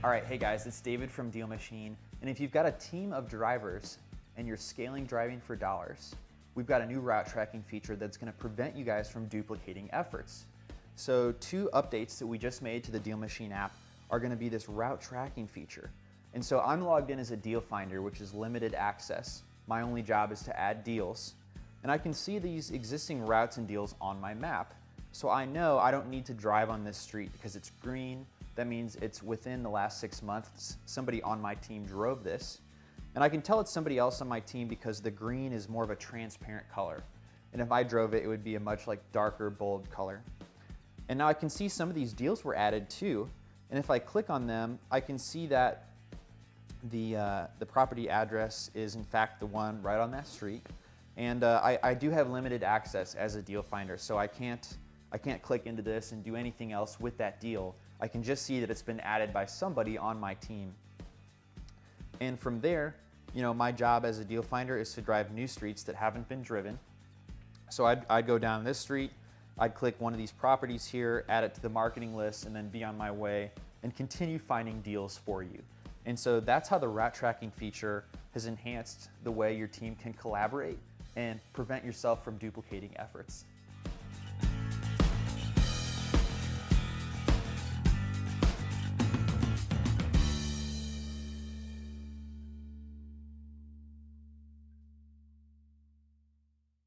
All right, hey guys, it's David from DealMachine, and if you've got a team of drivers and you're scaling driving for dollars, we've got a new route tracking feature that's going to prevent you guys from duplicating efforts. So 2 updates that we just made to the DealMachine app are going to be this route tracking feature. And so I'm logged in as a deal finder, which is limited access. My only job is to add deals. And I can see these existing routes and deals on my map. So I know I don't need to drive on this street because it's green. That means it's within the last 6 months, somebody on my team drove this. And I can tell it's somebody else on my team because the green is more of a transparent color. And if I drove it, it would be a much darker, bold color. And now I can see some of these deals were added too. And if I click on them, I can see that the property address is in fact the one right on that street. And I do have limited access as a deal finder, so I can't click into this and do anything else with that deal. I can just see that it's been added by somebody on my team. And from there, my job as a deal finder is to drive new streets that haven't been driven. So I'd go down this street, I'd click one of these properties here, add it to the marketing list, and then be on my way and continue finding deals for you. And so that's how the route tracking feature has enhanced the way your team can collaborate and prevent yourself from duplicating efforts.